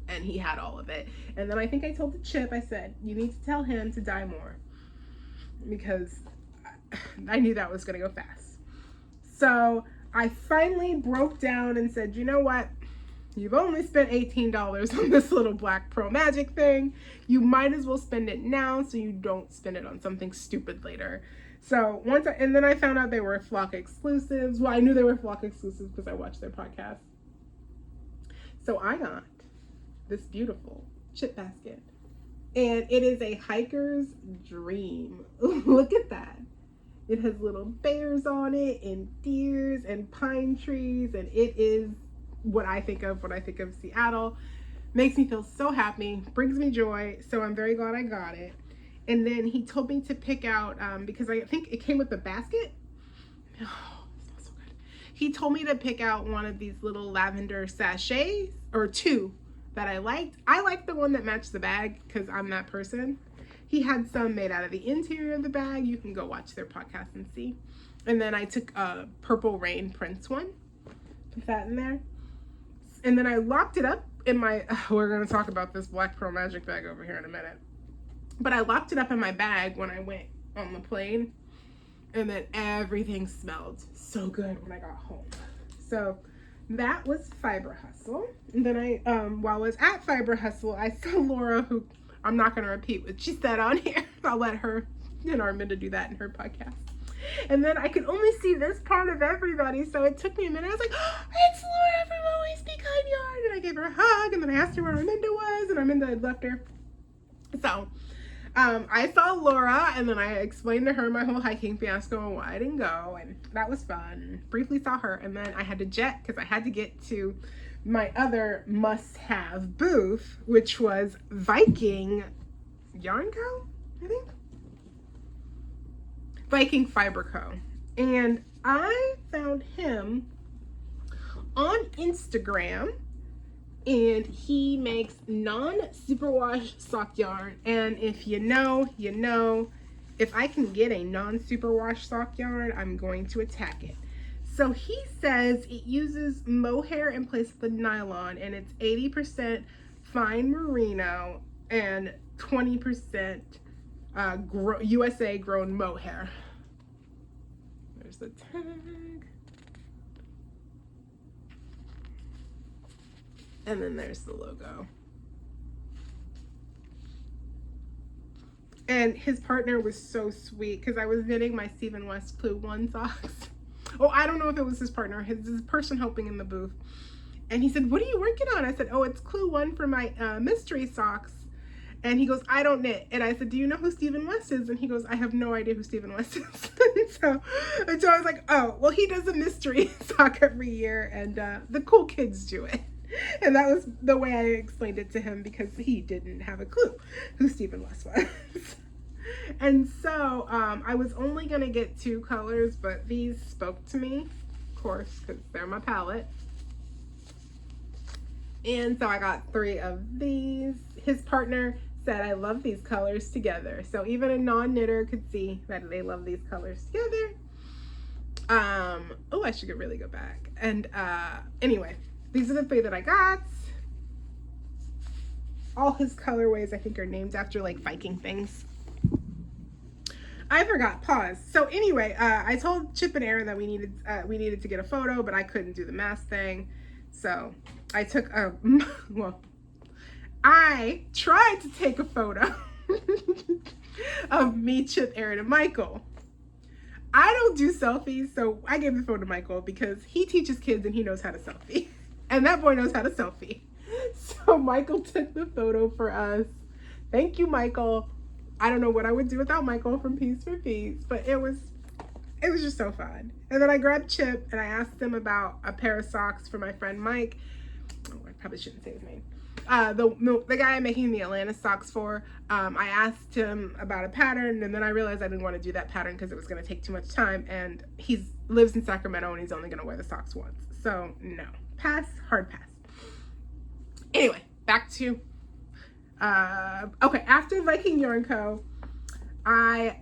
And he had all of it. And then I think I told the Chip, I said, you need to tell him to dye more. Because I knew that was going to go fast. So I finally broke down and said, you know what? You've only spent $18 on this little Black Pearl Magic thing. You might as well spend it now so you don't spend it on something stupid later. So and then I found out they were Flock exclusives. Well, I knew they were Flock exclusives because I watched their podcast. So I got this beautiful chip basket. And it is a hiker's dream. Look at that. It has little bears on it and deers and pine trees, and it is what I think of when I think of Seattle. Makes me feel so happy, brings me joy, so I'm very glad I got it. And then he told me to pick out, because I think it came with the basket. Oh, it smells so good. He told me to pick out one of these little lavender sachets, or two that I liked. I liked the one that matched the bag because I'm that person. He had some made out of the interior of the bag. You can go watch their podcast and see. And then I took a Purple Rain Prince one, put that in there. And then I locked it up in my, we're going to talk about this Black Pearl Magic bag over here in a minute. But I locked it up in my bag when I went on the plane. And then everything smelled so good when I got home. So that was Fiber Hustle. And then while I was at Fiber Hustle, I saw Laura, who I'm not going to repeat what she said on here. I'll let her and Arminda do that in her podcast. And then I could only see this part of everybody, so it took me a minute. I was like, oh, it's Laura from Always Be Kind Yarn. And I gave her a hug, and then I asked her where Arminda was, and Arminda had left her. So I saw Laura, and then I explained to her my whole hiking fiasco and why I didn't go, and that was fun. And briefly saw her, and then I had to jet because I had to get to my other must-have booth, which was Viking Yarn Co., I think? Viking Fiber Co. And I found him on Instagram, and he makes non-superwash sock yarn. And if you know, you know. If I can get a non-superwash sock yarn, I'm going to attack it. So he says it uses mohair in place of the nylon, and it's 80% fine merino and 20% USA grown mohair. There's the tag. And then there's the logo. And his partner was so sweet because I was knitting my Stephen West Clue 1 socks. Oh, I don't know if it was his partner, his person helping in the booth. And he said, "What are you working on?" I said, "Oh, it's Clue 1 for my mystery socks." And he goes, "I don't knit." And I said, "Do you know who Stephen West is?" And he goes, "I have no idea who Stephen West is." so I was like, "Oh, well, he does a mystery sock every year, and the cool kids do it." And that was the way I explained it to him because he didn't have a clue who Stephen West was. And so I was only going to get 2 colors, but these spoke to me, of course, because they're my palette. And so I got 3 of these. His partner said, "I love these colors together." So even a non-knitter could see that they love these colors together. Oh, I should really go back. And anyway, these are the 3 that I got. All his colorways, I think, are named after like Viking things. I forgot, pause. So anyway, I told Chip and Aaron that we needed to get a photo, but I couldn't do the mask thing. So I took well, I tried to take a photo of me, Chip, Aaron, and Michael. I don't do selfies, so I gave the phone to Michael because he teaches kids and he knows how to selfie. And that boy knows how to selfie. So Michael took the photo for us. Thank you, Michael. I don't know what I would do without Michael from Piece for Piece, but it was just so fun. And then I grabbed Chip and I asked him about a pair of socks for my friend Mike. Oh, I probably shouldn't say his name. The guy I'm making the Atlanta socks for, I asked him about a pattern, and then I realized I didn't want to do that pattern because it was going to take too much time, and he lives in Sacramento and he's only going to wear the socks once. So no, pass, hard pass. Anyway, back to okay, after Viking Yarn Co., I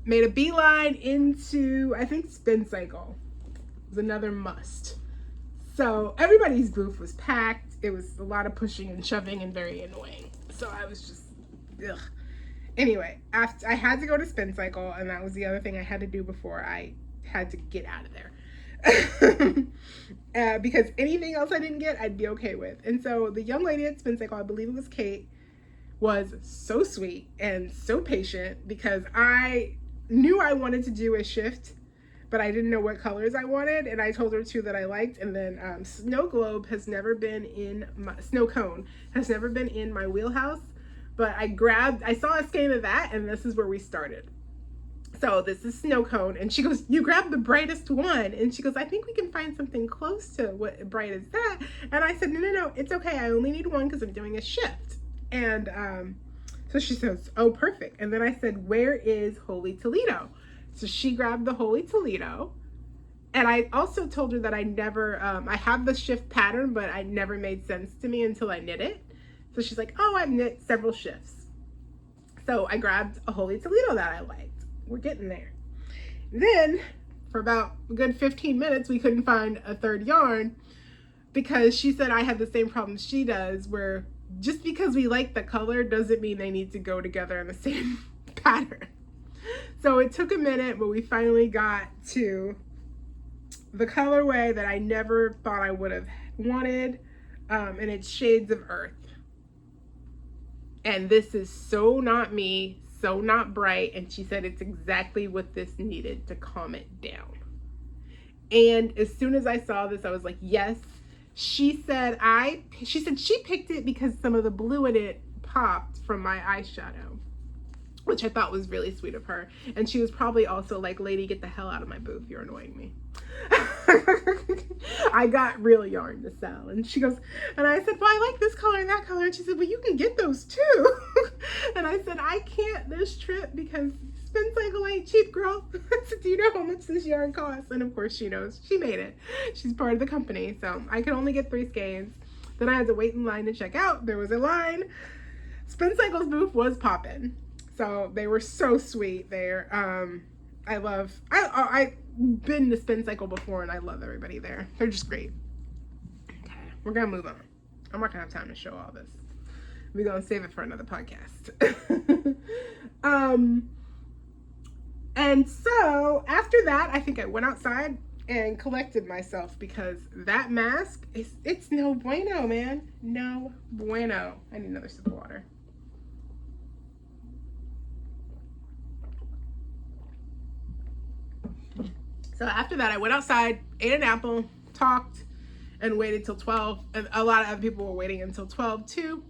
made a beeline into, I think, Spin Cycle. It was another must. So everybody's booth was packed. It was a lot of pushing and shoving and very annoying. So I was just, ugh. Anyway, after I had to go to Spin Cycle, and that was the other thing I had to do before I had to get out of there. Because anything else I didn't get, I'd be okay with. And so the young lady at Spin Cycle, I believe it was Kate, was so sweet and so patient because I knew I wanted to do a shift, but I didn't know what colors I wanted, and I told her 2 that I liked. And then Snow Globe has never been in my, Snow Cone has never been in my wheelhouse, but I saw a skein of that, and this is where we started. So this is Snow Cone, and she goes, "You grabbed the brightest one," and she goes, "I think we can find something close to what bright is that." And I said, no, it's okay, I only need 1 because I'm doing a shift. And so she says, "Oh, perfect." And then I said, "Where is Holy Toledo?" So she grabbed the Holy Toledo. And I also told her that I never, I have the shift pattern, but it never made sense to me until I knit it. So she's like, "Oh, I've knit several shifts." So I grabbed a Holy Toledo that I liked. We're getting there. Then for about a good 15 minutes, we couldn't find a 3rd yarn because she said I had the same problem she does, where just because we like the color doesn't mean they need to go together in the same pattern. So it took a minute, but we finally got to the colorway that I never thought I would have wanted, and it's Shades of Earth. And this is so not me, so not bright, and she said it's exactly what this needed to calm it down. And as soon as I saw this, I was like, yes. She said she picked it because some of the blue in it popped from my eyeshadow, which I thought was really sweet of her. And she was probably also like, "Lady, get the hell out of my booth. You're annoying me." I got real yarn to sell. And she goes, and I said, "Well, I like this color and that color." And she said, "Well, you can get those too." And I said, "I can't this trip because Spin Cycle ain't cheap, girl." I said, "Do you know how much this yarn costs?" And of course she knows. She made it. She's part of the company. So I could only get 3 skeins. Then I had to wait in line to check out. There was a line. Spin Cycle's booth was popping. So they were so sweet there. I've been to Spin Cycle before, and I love everybody there. They're just great. Okay, we're gonna move on. I'm not gonna have time to show all this. We're gonna save it for another podcast. And so after that, I think I went outside, and collected myself because that mask it's no bueno, man. No bueno. I need another sip of water. So after that, I went outside, ate an apple, talked, and waited till 12. And a lot of other people were waiting until 12 too,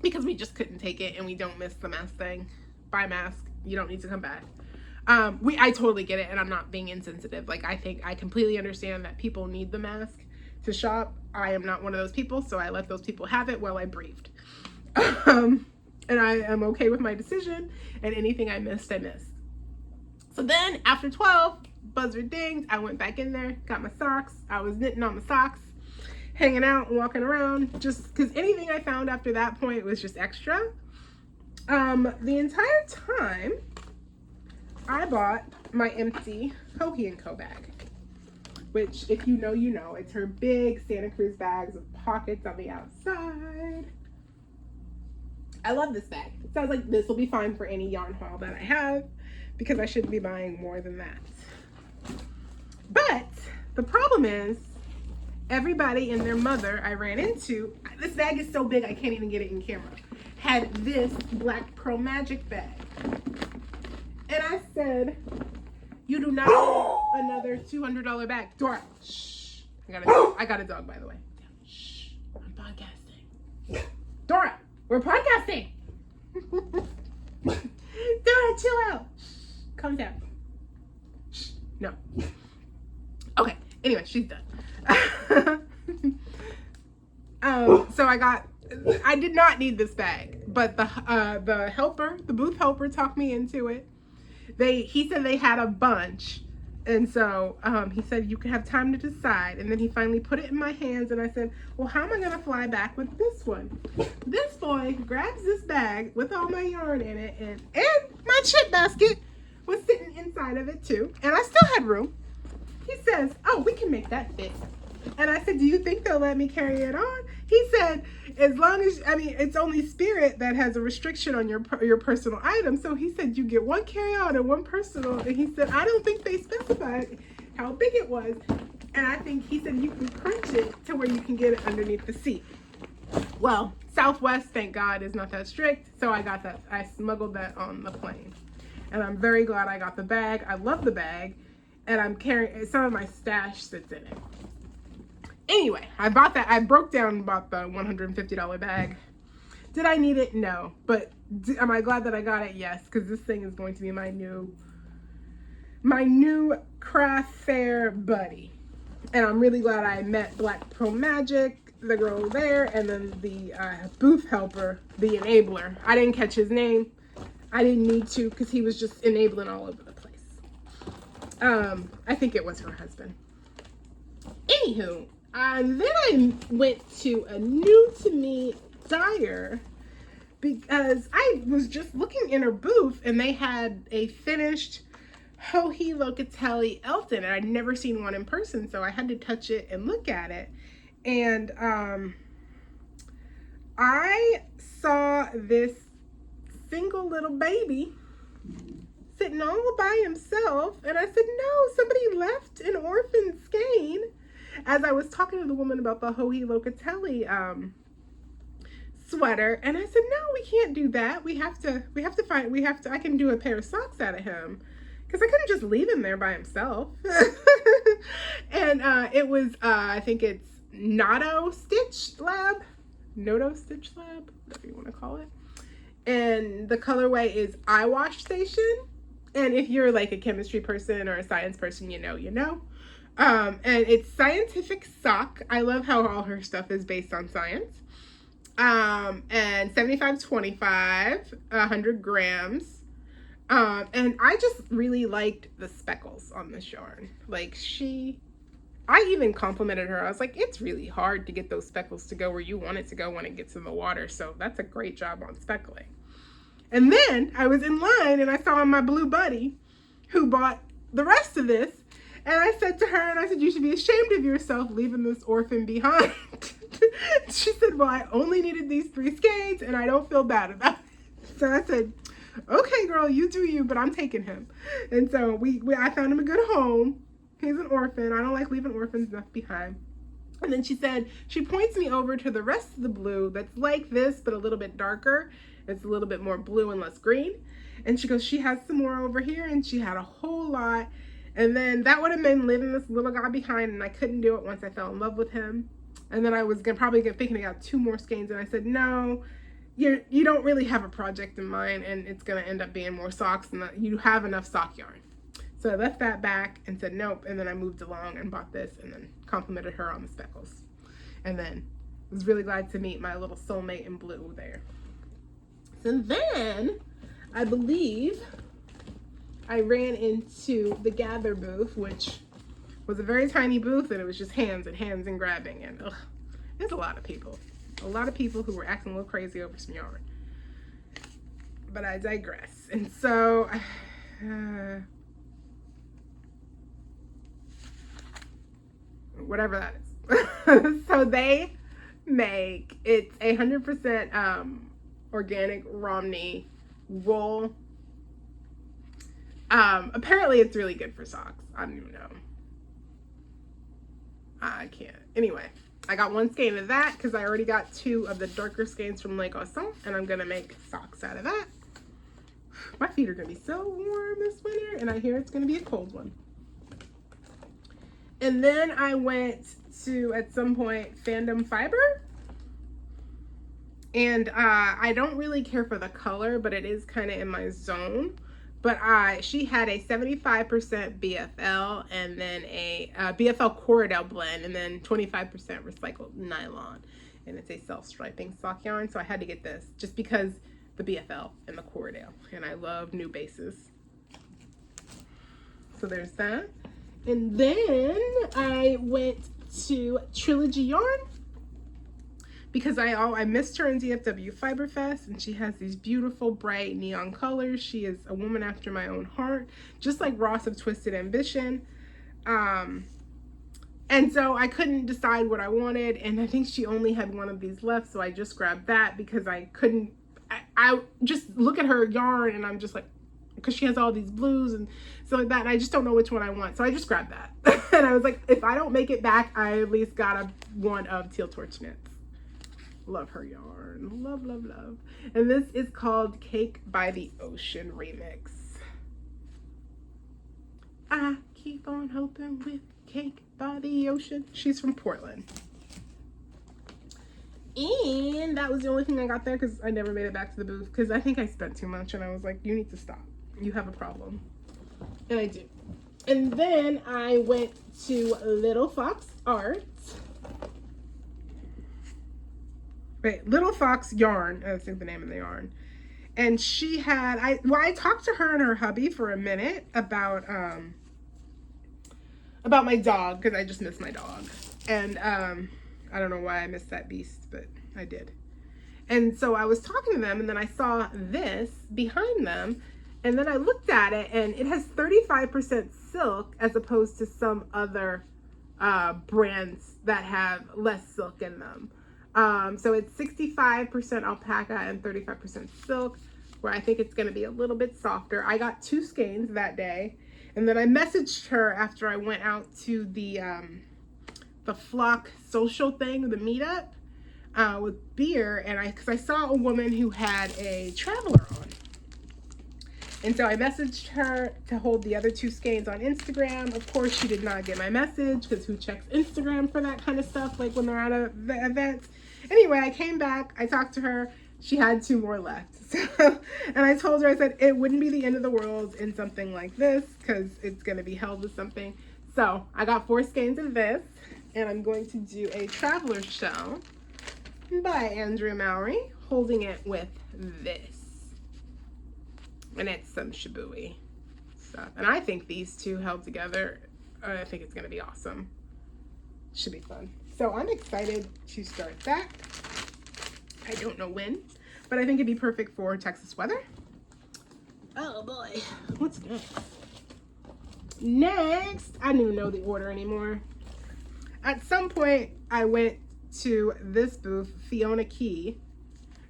because we just couldn't take it and we don't miss the mask thing. Buy mask. You don't need to come back. I totally get it, and I'm not being insensitive. Like, I think I completely understand that people need the mask to shop. I am not one of those people, so I let those people have it while I breathed. And I am okay with my decision, and anything I missed, I missed. So then, after 12, buzzer dinged, I went back in there, got my socks. I was knitting on my socks, hanging out and walking around, just because anything I found after that point was just extra. The entire time, I bought my empty Hohe & Co bag, which, if you know, you know. It's her big Santa Cruz bags with pockets on the outside. I love this bag. It sounds like this will be fine for any yarn haul that I have, because I shouldn't be buying more than that. But the problem is, everybody and their mother I ran into, this bag is so big I can't even get it in camera, had this Black Pearl Magic bag. And I said, you do not need another $200 bag. Dora, shh. I got a dog, by the way. Shh, I'm podcasting. Dora, we're podcasting. Dora, chill out. Calm down. Shh, no. Okay, anyway, she's done. So I did not need this bag, but the booth helper talked me into it. He said they had a bunch, and so he said you could have time to decide, and then he finally put it in my hands, and I said, well, how am I gonna fly back with this one? This boy grabs this bag with all my yarn in it, and my chip basket was sitting inside of it too, and I still had room. He says, oh, we can make that fit. And I said, do you think they'll let me carry it on? He said, as long as, it's only Spirit that has a restriction on your personal items. So he said, you get one carry-on and one personal. And he said, I don't think they specified how big it was. And I think he said, you can crunch it to where you can get it underneath the seat. Well, Southwest, thank God, is not that strict. So I got that. I smuggled that on the plane. And I'm very glad I got the bag. I love the bag. And I'm carrying, some of my stash sits in it. Anyway, I bought that. I broke down and bought the $150 bag. Did I need it? No. But am I glad that I got it? Yes, because this thing is going to be my new craft fair buddy. And I'm really glad I met Black Pearl Magic, the girl there, and then the booth helper, the enabler. I didn't catch his name. I didn't need to, because he was just enabling all over the place. I think it was her husband. Anywho, then I went to a new to me dyer because I was just looking in her booth and they had a finished Hohe Locatelli Elton, and I'd never seen one in person, so I had to touch it and look at it. And I saw this single little baby sitting all by himself, and I said, no, somebody left an orphan skein. As I was talking to the woman about the Hohe Locatelli sweater, and I said, no, we can't do that. I can do a pair of socks out of him, because I couldn't just leave him there by himself. And it was, I think it's Noto Stitch Lab, whatever you want to call it. And the colorway is Eye Wash Station. And if you're like a chemistry person or a science person, you know. And it's Scientific Sock. I love how all her stuff is based on science. And 75/25, 100 grams. And I just really liked the speckles on this yarn. Like I even complimented her. I was like, it's really hard to get those speckles to go where you want it to go when it gets in the water. So that's a great job on speckling. And then I was in line and I saw my blue buddy who bought the rest of this. And I said to her, and I said, you should be ashamed of yourself leaving this orphan behind. She said, well, I only needed these 3 skeins and I don't feel bad about it. So I said, okay, girl, you do you, but I'm taking him. And so I found him a good home. He's an orphan. I don't like leaving orphans left behind. And then she said, she points me over to the rest of the blue that's like this, but a little bit darker. It's a little bit more blue and less green. And she goes, she has some more over here, and she had a whole lot. And then that would have been leaving this little guy behind, and I couldn't do it once I fell in love with him. And then I was probably thinking about 2 more skeins, and I said, no, you don't really have a project in mind, and it's going to end up being more socks, and you have enough sock yarn. So I left that back and said nope, and then I moved along and bought this and then complimented her on the speckles. And then was really glad to meet my little soulmate in blue there. So then I believe I ran into the Gather booth, which was a very tiny booth, and it was just hands and grabbing, and there's a lot of people who were acting a little crazy over some yarn. But I digress. And so whatever that is. So they make, it's 100% organic Romney wool. Apparently it's really good for socks. I don't even know. I can't. Anyway, I got 1 skein of that because I already got 2 of the darker skeins from Lake Austin, and I'm gonna make socks out of that. My feet are gonna be so warm this winter, and I hear it's gonna be a cold one. And then I went to, at some point, Fandom Fiber. And I don't really care for the color, but it is kind of in my zone. But she had a 75% BFL and then a BFL Corridel blend and then 25% recycled nylon. And it's a self-striping sock yarn, so I had to get this just because the BFL and the Corridel. And I love new bases. So there's that. And then I went to Trilogy Yarn because I missed her in DFW Fiber Fest, and she has these beautiful bright neon colors. She is a woman after my own heart, just like Ross of Twisted Ambition. And so I couldn't decide what I wanted, and I think she only had 1 of these left, so I just grabbed that because I couldn't, I just look at her yarn and I'm just like, because she has all these blues and stuff like that, and I just don't know which one I want, so I just grabbed that. And I was like, if I don't make it back, I at least got one of Teal Torch Knits. Love her yarn. Love, love, love. And this is called Cake by the Ocean Remix. I keep on hoping with Cake by the Ocean. She's from Portland. And that was the only thing I got there because I never made it back to the booth because I think I spent too much, and I was like, you need to stop. You have a problem. And I do. And then I went to Little Fox Arts. Wait, Little Fox Yarn, I think the name of the yarn. And she had, I talked to her and her hubby for a minute about my dog, because I just miss my dog. And I don't know why I missed that beast, but I did. And so I was talking to them, and then I saw this behind them, and then I looked at it, and it has 35% silk as opposed to some other brands that have less silk in them. So it's 65% alpaca and 35% silk, where I think it's going to be a little bit softer. I got 2 skeins that day, and then I messaged her after I went out to the Flock social thing, the meetup, with beer, and because I saw a woman who had a traveler on. And so I messaged her to hold the other 2 skeins on Instagram. Of course, she did not get my message, because who checks Instagram for that kind of stuff, like when they're at events? Anyway, I came back, I talked to her, she had 2 more left. So, and I told her, I said, it wouldn't be the end of the world in something like this, because it's going to be held with something. So I got 4 skeins of this, and I'm going to do a traveler shell by Andrea Mowry, holding it with this. And it's some Shibui stuff. And I think these 2 held together, I think it's going to be awesome. Should be fun. So I'm excited to start that. I don't know when, but I think it'd be perfect for Texas weather. Oh boy, what's next? Next, I don't even know the order anymore. At some point, I went to this booth, Fiona Key.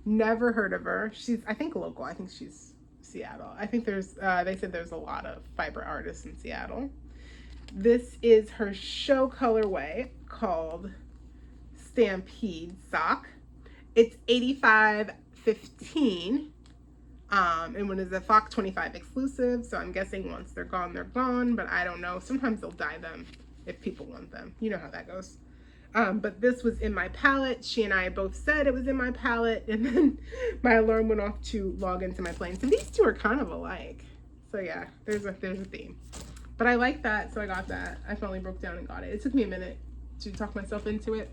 Never heard of her. She's, I think, local. I think she's Seattle. I think there's, they said there's a lot of fiber artists in Seattle. This is her show colorway called Stampede Sock. It's 85.15. And when is a Fox 25 exclusive, so I'm guessing once they're gone, they're gone, but I don't know. Sometimes they'll dye them if people want them. You know how that goes. But this was in my palette. She and I both said it was in my palette, and then my alarm went off to log into my plane. So these two are kind of alike. So yeah, there's a theme. But I like that, so I got that. I finally broke down and got it. It took me a minute to talk myself into it.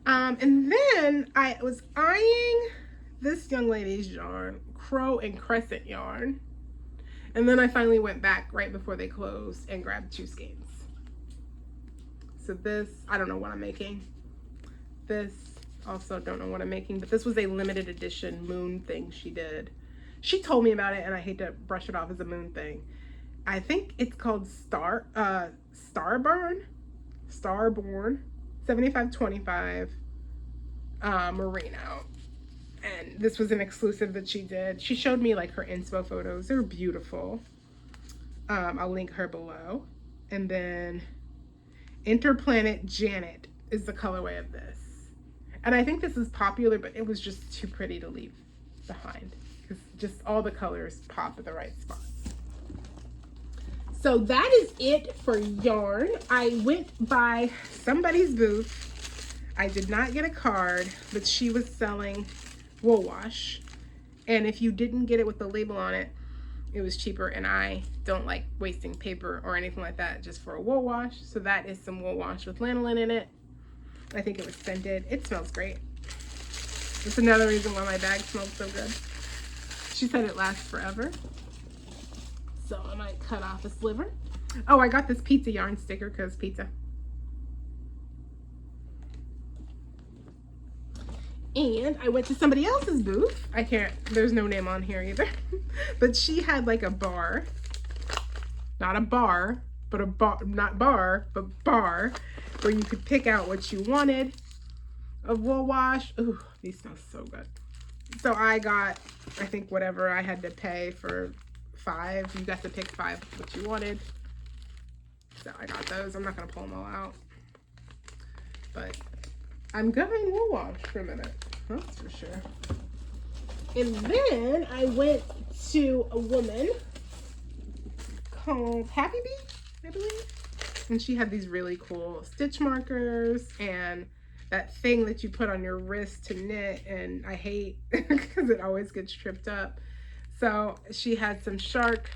And then I was eyeing this young lady's yarn, Crow and Crescent yarn. And then I finally went back right before they closed and grabbed 2 skeins. So this, I don't know what I'm making. This, also don't know what I'm making, but this was a limited edition moon thing she did. She told me about it, and I hate to brush it off as a moon thing. I think it's called Starborn, 7525 merino. And this was an exclusive that she did. She showed me like her inspo photos. They're beautiful. I'll link her below. And then Interplanet Janet is the colorway of this. And I think this is popular, but it was just too pretty to leave behind, because just all the colors pop at the right spots. So that is it for yarn. I went by somebody's booth. I did not get a card, but she was selling wool wash. And if you didn't get it with the label on it, it was cheaper, and I don't like wasting paper or anything like that just for a wool wash. So that is some wool wash with lanolin in it. I think it was scented. It smells great. It's another reason why my bag smells so good. She said it lasts forever. So I might cut off a sliver. Oh, I got this pizza yarn sticker because pizza. And I went to somebody else's booth. There's no name on here either. But she had like a bar. Not a bar, but a bar, not bar, but bar, where you could pick out what you wanted of wool wash. Ooh, these smell so good. So I got, I think whatever I had to pay for 5. You got to pick 5 what you wanted. So I got those. I'm not gonna pull them all out. But I'm going wool wash for a minute, that's for sure. And then I went to a woman called Happy Bee, I believe. And she had these really cool stitch markers and that thing that you put on your wrist to knit, and I hate because it always gets tripped up. So she had some shark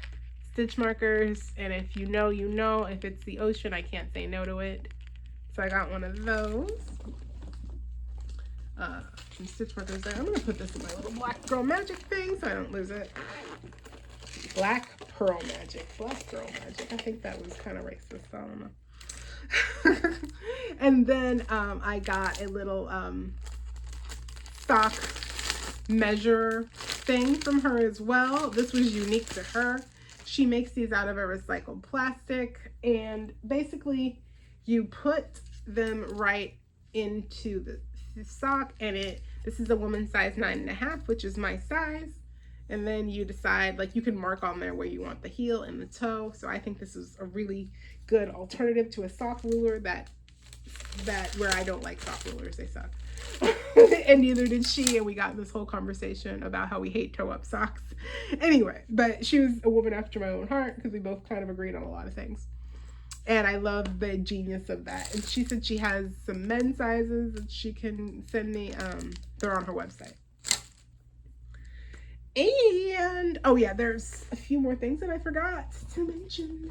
stitch markers, and if you know, you know. If it's the ocean, I can't say no to it. So I got one of those. Some stitch markers there. I'm gonna put this in my little Black Girl Magic thing so I don't lose it. Black Pearl Magic. Black Girl Magic. I think that was kind of racist. I don't know. And then I got a little stock measure thing from her as well. This was unique to her. She makes these out of a recycled plastic, and basically you put them right into the sock, and this is a woman's size 9.5, which is my size. And then you decide, like, you can mark on there where you want the heel and the toe. So I think this is a really good alternative to a sock ruler that where I don't like sock rulers, they suck. And neither did she, and we got in this whole conversation about how we hate toe up socks. Anyway, but she was a woman after my own heart because we both kind of agreed on a lot of things. And I love the genius of that. And she said she has some men's sizes that she can send me. They're on her website. And, oh yeah, there's a few more things that I forgot to mention.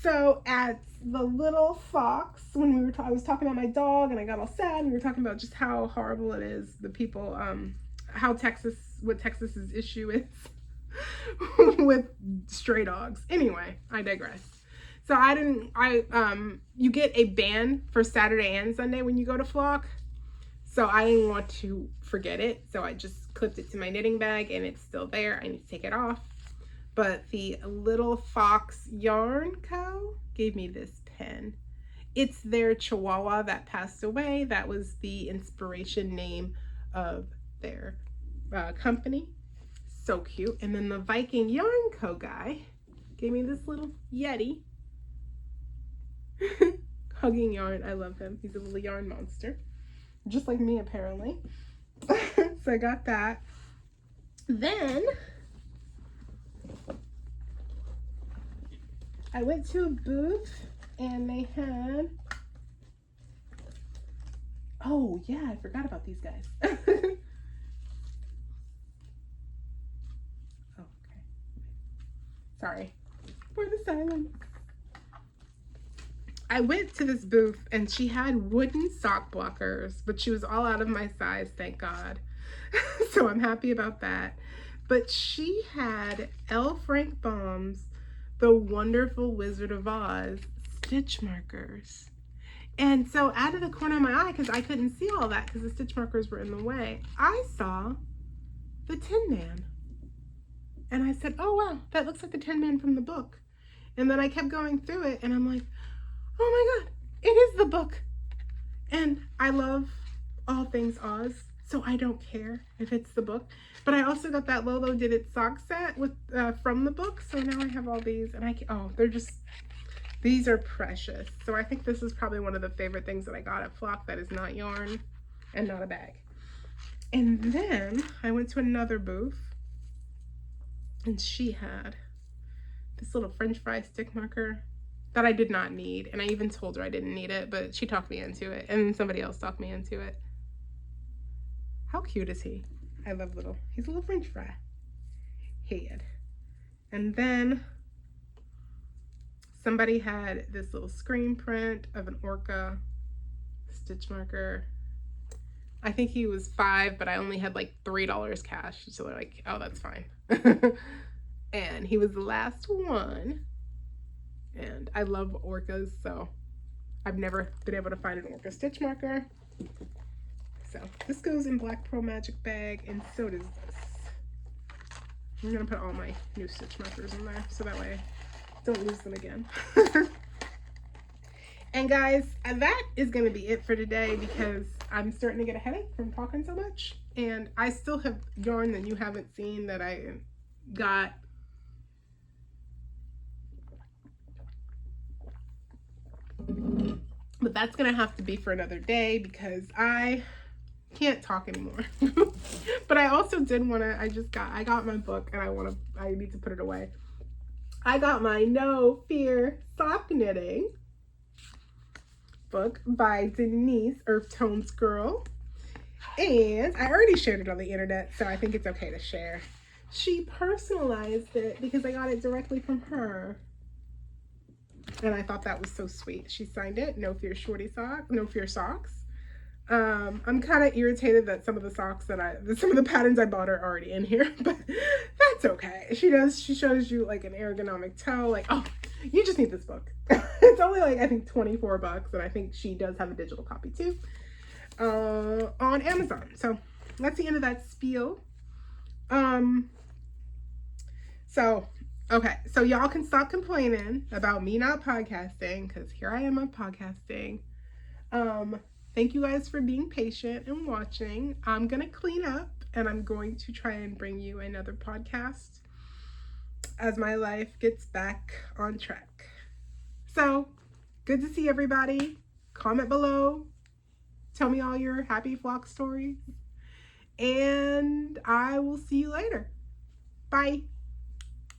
So at the Little Fox, when I was talking about my dog and I got all sad, and we were talking about just how horrible it is, the people, what Texas's issue is with stray dogs. Anyway, I digress. So you get a ban for Saturday and Sunday when you go to Flock. So I didn't want to forget it. So I just clipped it to my knitting bag, and it's still there. I need to take it off. But the Little Fox Yarn Co. gave me this pen. It's their Chihuahua that passed away. That was the inspiration name of their company. So cute. And then the Viking Yarn Co. guy gave me this little Yeti. Hugging yarn. I love him. He's a little yarn monster. Just like me, apparently. So I got that. Then I went to a booth and they had, oh yeah, I forgot about these guys. Oh, okay. Sorry for the silence. I went to this booth and she had wooden sock blockers, but she was all out of my size, thank God. So I'm happy about that. But she had L. Frank Baum's The Wonderful Wizard of Oz stitch markers. And so out of the corner of my eye, because I couldn't see all that because the stitch markers were in the way, I saw the Tin Man. And I said, oh wow, that looks like the Tin Man from the book. And then I kept going through it and I'm like, oh my God, it is the book. And I love all things Oz, so I don't care if it's the book. But I also got that Lolo Did It sock set with from the book, so now I have all these, and these are precious. So I think this is probably one of the favorite things that I got at Flock that is not yarn and not a bag. And then I went to another booth, and she had this little French fry stick marker that I did not need, and I even told her I didn't need it, but she talked me into it, and somebody else talked me into it. How cute is he? I love he's a little French fry head. And then somebody had this little screen print of an orca stitch marker. I think he was $5, but I only had like $3 cash, so they're like, oh, that's fine. And he was the last one. And I love orcas, so I've never been able to find an orca stitch marker. So this goes in Black Pearl Magic bag, and so does this. I'm gonna put all my new stitch markers in there so that way I don't lose them again. And guys, that is gonna be it for today because I'm starting to get a headache from talking so much. And I still have yarn that you haven't seen that I got. But that's gonna have to be for another day because I can't talk anymore. But I also did want to, I got my book and I need to put it away. I got my No Fear sock knitting book by Denise, Earth Tones Girl. And I already shared it on the internet, so I think it's okay to share. She personalized it because I got it directly from her. And I thought that was so sweet. She signed it, No Fear No Fear Socks. I'm kind of irritated that some of the patterns I bought are already in here, but that's okay. She shows you like an ergonomic toe, like, oh, you just need this book. It's only like, I think $24, and I think she does have a digital copy too, on Amazon. So that's the end of that spiel. Okay, so y'all can stop complaining about me not podcasting, because here I am on podcasting. Thank you guys for being patient and watching. I'm going to clean up, and I'm going to try and bring you another podcast as my life gets back on track. So, good to see everybody. Comment below. Tell me all your happy flock stories. And I will see you later. Bye.